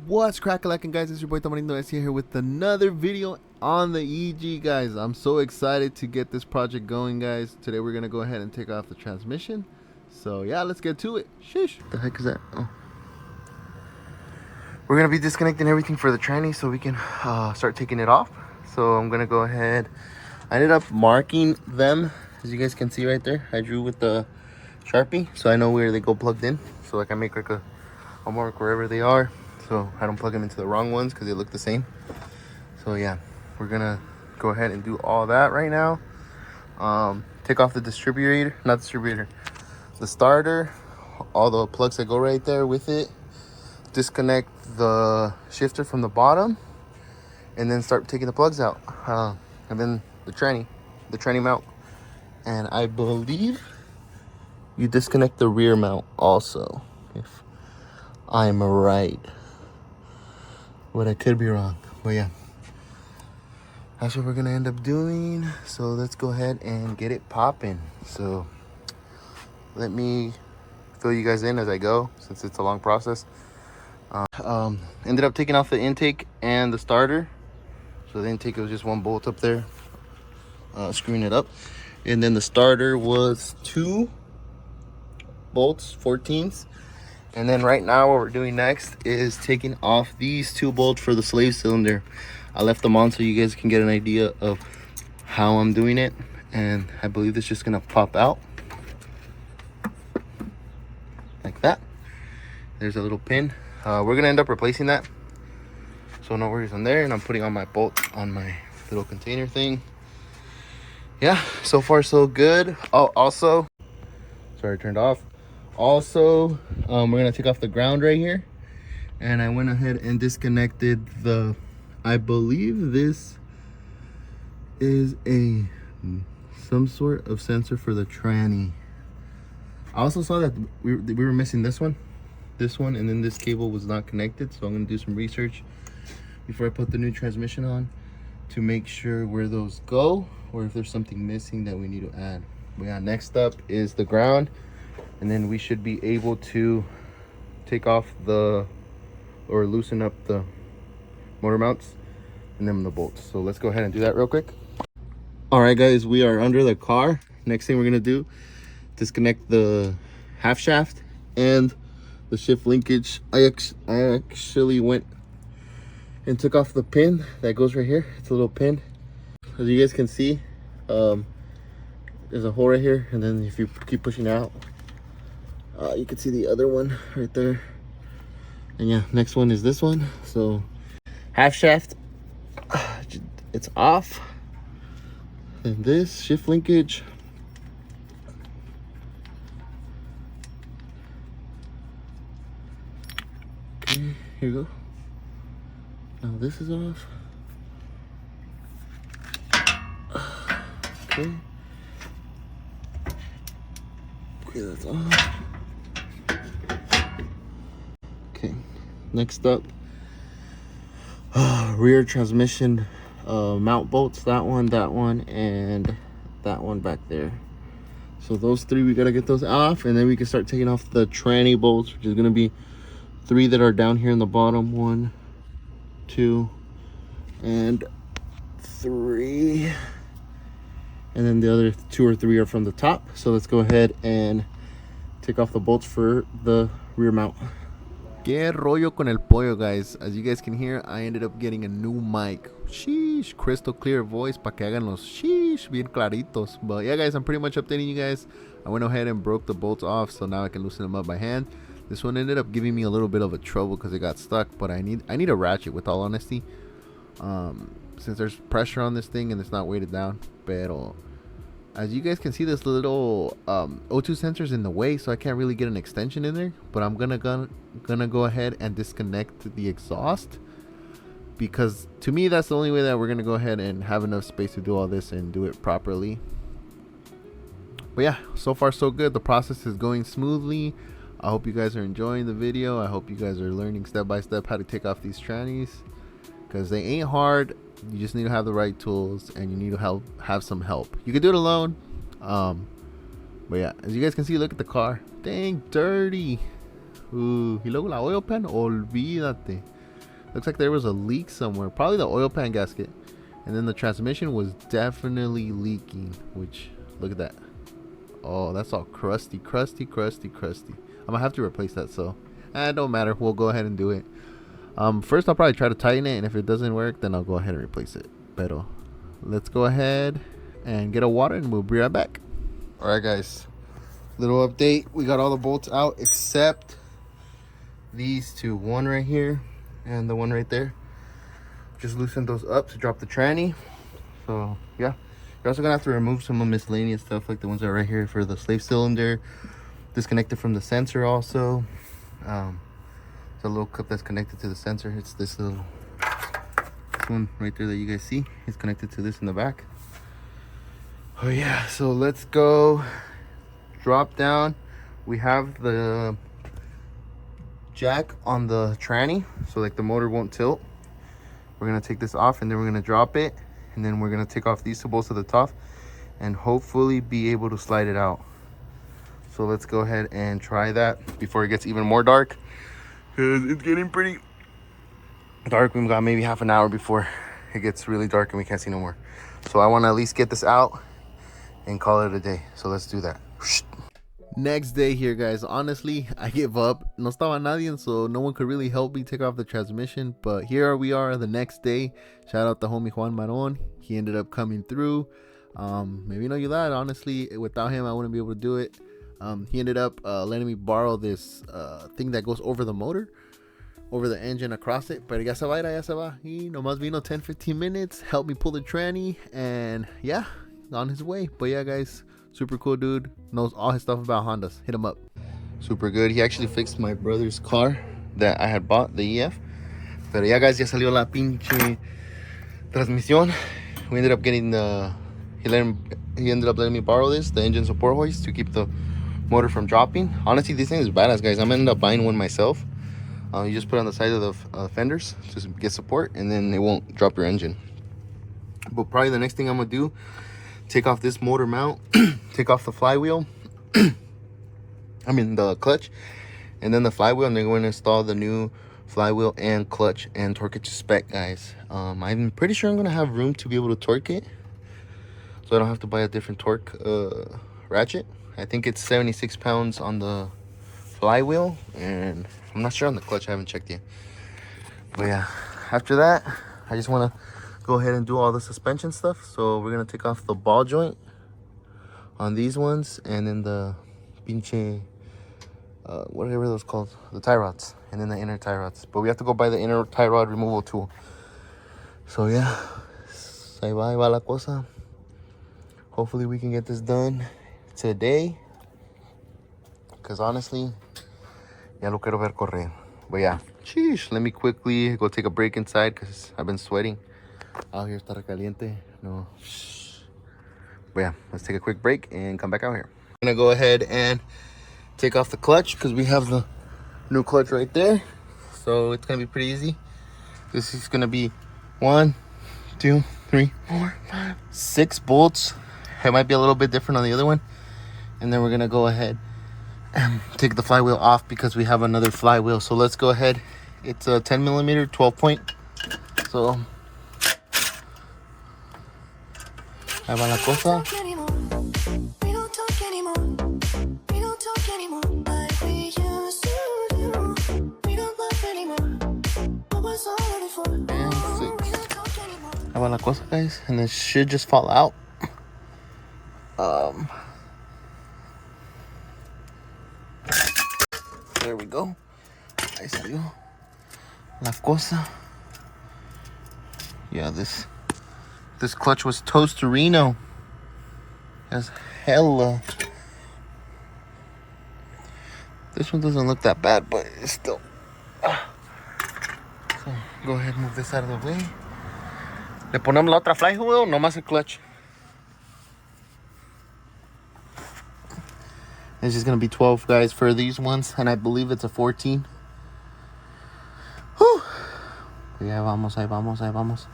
What's crackalackin', guys? It's your boy Tamarindo S here with another video on the EG, guys. I'm so excited to get this project going, guys. Today we're gonna go ahead and take off the transmission. So yeah, let's get to it. Sheesh. What the heck is that? Oh. We're gonna be disconnecting everything for the tranny so we can start taking it off. So I'm gonna go ahead. I ended up marking them, as you guys can see right there. I drew with the Sharpie so I know where they go plugged in, so I can make like a mark wherever they are, so I don't plug them into the wrong ones because they look the same. So yeah, we're gonna go ahead and do all that right now. Take off the the starter, all the plugs that go right there with it, disconnect the shifter from the bottom, and then start taking the plugs out, and then the tranny mount. And I believe you disconnect the rear mount also, if I'm right, but I could be wrong. But yeah, that's what we're gonna end up doing. So let's go ahead and get it popping. So let me fill you guys in as I go, since it's a long process. Ended up taking off the intake and the starter. So the intake was just one bolt up there, screwing it up, and then the starter was 2 bolts, 14s. And then right now what we're doing next is taking off these 2 bolts for the slave cylinder. I left them on so you guys can get an idea of how I'm doing it, and I believe it's just gonna pop out like that. There's a little pin. We're gonna end up replacing that, so no worries on there. And I'm putting on my bolt on my little container thing. Yeah, so far so good. Oh, also, sorry, I turned off. Also, we're gonna take off the ground right here, and I went ahead and disconnected the, I believe this is some sort of sensor for the tranny. I also saw that we were missing this one, and then this cable was not connected, so I'm gonna do some research before I put the new transmission on to make sure where those go, or if there's something missing that we need to add. But yeah, next up is the ground, and then we should be able to take off or loosen up the motor mounts and then the bolts. So let's go ahead and do that real quick. All right, guys, we are under the car. Next thing we're gonna do, disconnect the half shaft and the shift linkage. I actually went and took off the pin that goes right here. It's a little pin. As you guys can see, there's a hole right here, and then if you keep pushing out, you can see the other one right there. And yeah, next one is this one. So half shaft, it's off, and this shift linkage, okay, here you go. Now this is off. Okay, that's off. Okay, next up, rear transmission mount bolts. That one, and that one back there. So those 3, we gotta get those off, and then we can start taking off the tranny bolts, which is gonna be 3 that are down here in the bottom. 1, 2, and 3. And then the other 2 or 3 are from the top. So let's go ahead and take off the bolts for the rear mount. Que rollo con el pollo, guys. As you guys can hear, I ended up getting a new mic. Sheesh, crystal clear voice pa que hagan los sheesh bien claritos. But yeah, guys, I'm pretty much updating you guys. I went ahead and broke the bolts off, so now I can loosen them up by hand. This one ended up giving me a little bit of a trouble because it got stuck, but I need a ratchet, with all honesty. Since there's pressure on this thing and it's not weighted down. Pero as you guys can see, this little O2 sensor's in the way, so I can't really get an extension in there. But I'm gonna go ahead and disconnect the exhaust, because to me that's the only way that we're gonna go ahead and have enough space to do all this and do it properly. But yeah, so far so good. The process is going smoothly. I hope you guys are enjoying the video. I hope you guys are learning step by step how to take off these trannies, because they ain't hard. You just need to have the right tools, and you need to have some help. You can do it alone, but yeah, as you guys can see, look at the car. Dang dirty. Y luego la oil pan, olvídate. Looks like there was a leak somewhere, probably the oil pan gasket. And then the transmission was definitely leaking, which, look at that. Oh, that's all crusty. I'm gonna have to replace that, so it don't matter. We'll go ahead and do it. First I'll probably try to tighten it, and if it doesn't work, then I'll go ahead and replace it. Pero let's go ahead and get a water, and we'll be right back. All right, guys. Little update. We got all the bolts out except these two. One right here and the one right there. Just loosened those up to drop the tranny. So yeah, you're also gonna have to remove some miscellaneous stuff, like the ones that are right here for the slave cylinder, disconnected from the sensor also. It's a little cup that's connected to the sensor. It's this one right there that you guys see. It's connected to this in the back. Oh yeah, so let's go drop down. We have the jack on the tranny, so like the motor won't tilt. We're gonna take this off, and then we're gonna drop it, and then we're gonna take off these two bolts at the top and hopefully be able to slide it out. So let's go ahead and try that before it gets even more dark, because it's getting pretty dark. We've got maybe half an hour before it gets really dark and we can't see no more. So I want to at least get this out and call it a day. So let's do that. Next day here, guys. Honestly, I give up. No estaba nadie, so no one could really help me take off the transmission. But here we are the next day. Shout out to homie Juan Maron. He ended up coming through. Maybe no ayudar. Honestly, without him, I wouldn't be able to do it. He ended up letting me borrow this thing that goes over the motor, over the engine, across it. Pero ya se va. He nomás vino 10-15 minutes, helped me pull the tranny, and yeah, on his way. But yeah, guys, super cool dude, knows all his stuff about Hondas. Hit him up. Super good. He actually fixed my brother's car that I had bought, the EF. Pero yeah, guys, ya salió la pinche transmisión. We ended up getting the, he ended up letting me borrow this, the engine support hoist, to keep the motor from dropping. Honestly, this thing is badass, guys. I'm gonna end up buying one myself. You just put it on the side of the fenders to get support, and then it won't drop your engine. But probably the next thing I'm gonna do, take off this motor mount, take off the flywheel, I mean the clutch, and then the flywheel, and then we're gonna install the new flywheel and clutch and torque it to spec, guys. I'm pretty sure I'm gonna have room to be able to torque it, so I don't have to buy a different torque ratchet. I think it's 76 pounds on the flywheel, and I'm not sure on the clutch. I haven't checked yet. But yeah, after that, I just want to go ahead and do all the suspension stuff. So we're going to take off the ball joint on these ones, and then the pinche, whatever those called, the tie rods, and then the inner tie rods. But we have to go buy the inner tie rod removal tool. So yeah, ahí va la cosa. Hopefully we can get this done today, because honestly, ya lo quiero ver correr. But yeah, sheesh, let me quickly go take a break inside, because I've been sweating out here. Está caliente. No. But yeah, let's take a quick break and come back out here. I'm gonna go ahead and take off the clutch, because we have the new clutch right there. So it's gonna be pretty easy. This is gonna be 1, 2, 3, 4, 5, 6 bolts. It might be a little bit different on the other one. And then we're gonna go ahead and take the flywheel off, because we have another flywheel. So let's go ahead. It's a 10 millimeter 12 point. So ahí va la cosa. And 6. Ahí va la cosa, guys. And this should just fall out. There we go. Ahí salió la cosa. Yeah, this clutch was Toasterino. As hella. This one doesn't look that bad, but it's still. So go ahead and move this out of the way. Le ponemos la otra flywheel, nomás el clutch. It's just gonna be 12, guys, for these ones, and I believe it's a 14. Whew. Yeah, vamos, ahí vamos.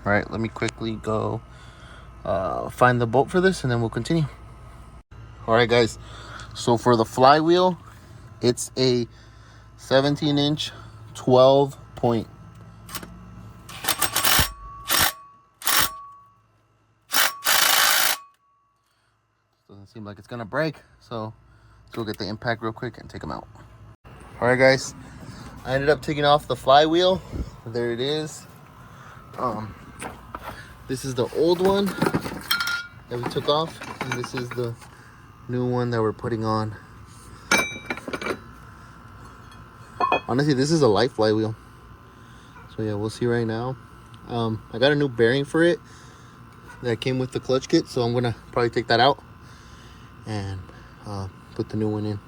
All right, let me quickly go find the bolt for this, and then we'll continue. All right, guys. So for the flywheel, it's a 17-inch 12 point. Doesn't seem like it's gonna break, so let's go get the impact real quick and take them out. All right, guys, I ended up taking off the flywheel. There it is. This is the old one that we took off, and this is the new one that we're putting on. Honestly, this is a light flywheel, so yeah, we'll see right now. I got a new bearing for it that came with the clutch kit, so I'm gonna probably take that out and put the new one in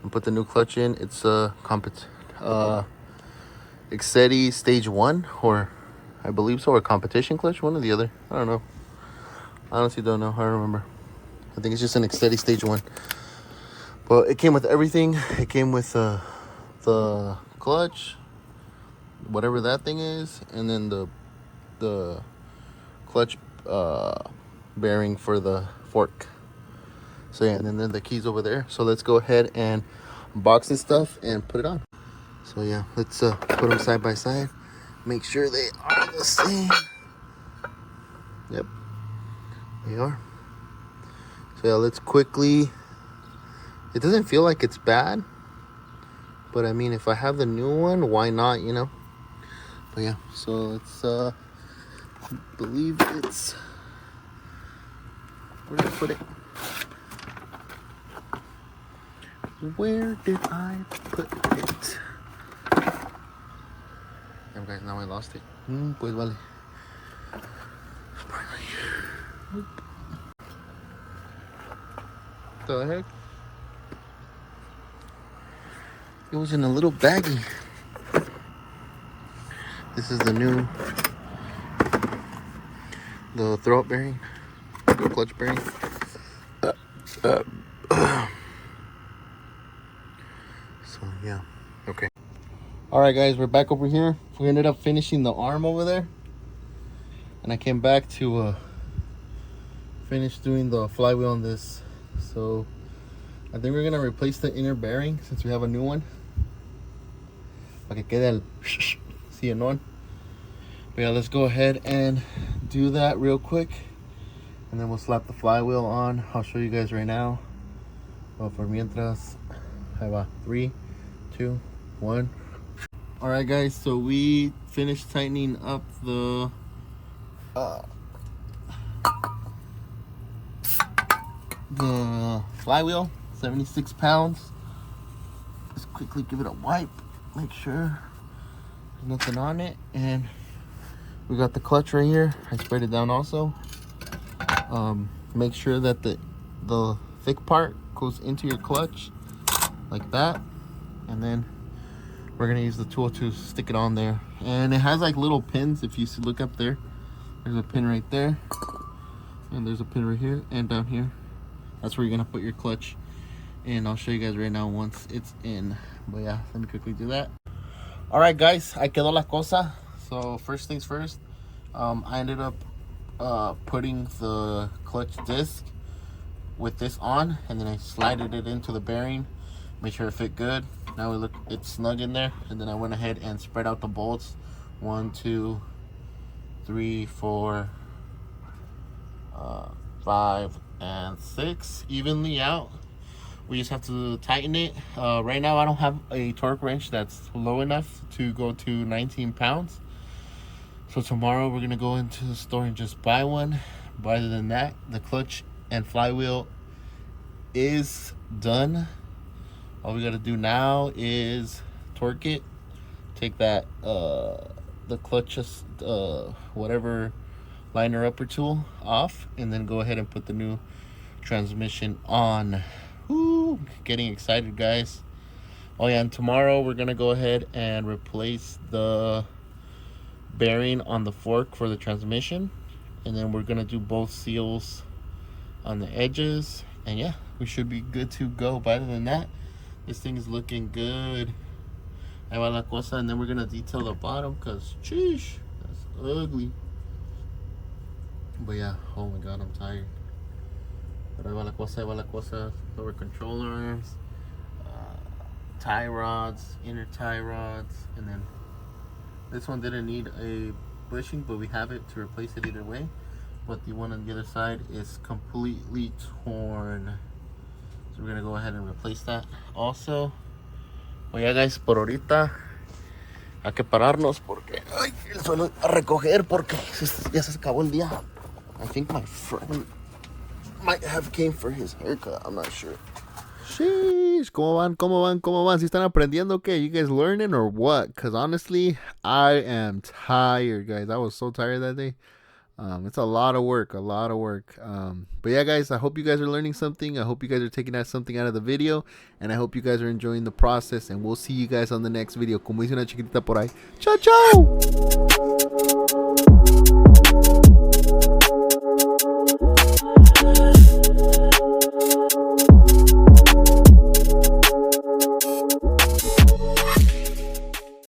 and put the new clutch in. It's a Excetti stage 1, or I believe so, or competition clutch, one or the other. I don't know. I honestly don't know. I don't remember. I think it's just an Excetti stage 1. But it came with everything. It came with the clutch, whatever that thing is, and then the clutch bearing for the fork. So yeah, and then the keys over there. So let's go ahead and box this stuff and put it on. So yeah, let's put them side by side. Make sure they are the same. Yep, they are. So yeah, let's quickly. It doesn't feel like it's bad, but I mean, if I have the new one, why not, you know? But yeah, so let's believe it's, where did I put it? Where did I put it? Damn, guys, now I lost it. Pues vale. What the heck? It was in a little baggie. This is the new, the throat bearing, the clutch bearing. So yeah, okay. All right, guys, we're back over here. We ended up finishing the arm over there, and I came back to finish doing the flywheel on this. So I think we're gonna replace the inner bearing since we have a new one. Para que quede el cienón. But yeah, let's go ahead and do that real quick, and then we'll slap the flywheel on. I'll show you guys right now. Well, for mientras, ahí va. 3, 2, 1. All right, guys, so we finished tightening up the flywheel, 76 pounds. Let's quickly give it a wipe, make sure there's nothing on it. And we got the clutch right here. I sprayed it down also. Make sure that the thick part goes into your clutch like that, and then we're gonna use the tool to stick it on there. And it has like little pins. If you look up there, there's a pin right there, and there's a pin right here and down here. That's where you're gonna put your clutch, and I'll show you guys right now once it's in. But yeah, let me quickly do that. All right, guys, ahí quedó la cosa. So first things first, I ended up putting the clutch disc with this on, and then I slided it into the bearing, made sure it fit good. Now it's snug in there, and then I went ahead and spread out the bolts, 1, 2, 3, 4, 5, and 6 evenly out. We just have to tighten it. Right now I don't have a torque wrench that's low enough to go to 19 pounds. So tomorrow we're gonna go into the store and just buy one. But other than that, the clutch and flywheel is done. All we gotta do now is torque it, take that the clutch, whatever liner upper tool off, and then go ahead and put the new transmission on. Woo, getting excited, guys. Oh yeah, and tomorrow we're gonna go ahead and replace the bearing on the fork for the transmission, and then we're gonna do both seals on the edges, and yeah, we should be good to go. But other than that, this thing is looking good. Ahí va la cosa. And then we're gonna detail the bottom, because sheesh, that's ugly. But yeah, oh my god, I'm tired. But ahí va la cosa, ahí va la cosa. Lower controllers, tie rods, inner tie rods, and then this one didn't need a bushing, but we have it to replace it either way. But the one on the other side is completely torn, so we're gonna go ahead and replace that also. Well, yeah, guys, por ahorita hay que pararnos porque el suelo a recoger porque ya se acabó el día. I think my friend might have came for his haircut. I'm not sure. Sheesh, ¿cómo van? ¿Cómo van? ¿Cómo van? ¿Si están aprendiendo? Okay, you guys learning or what? Because honestly, I am tired, guys. I was so tired that day. It's a lot of work, but yeah, guys, I hope you guys are learning something. I hope you guys are taking something out of the video, and I hope you guys are enjoying the process, and we'll see you guys on the next video. Como dice una chiquitita por ahí. Chao, chao.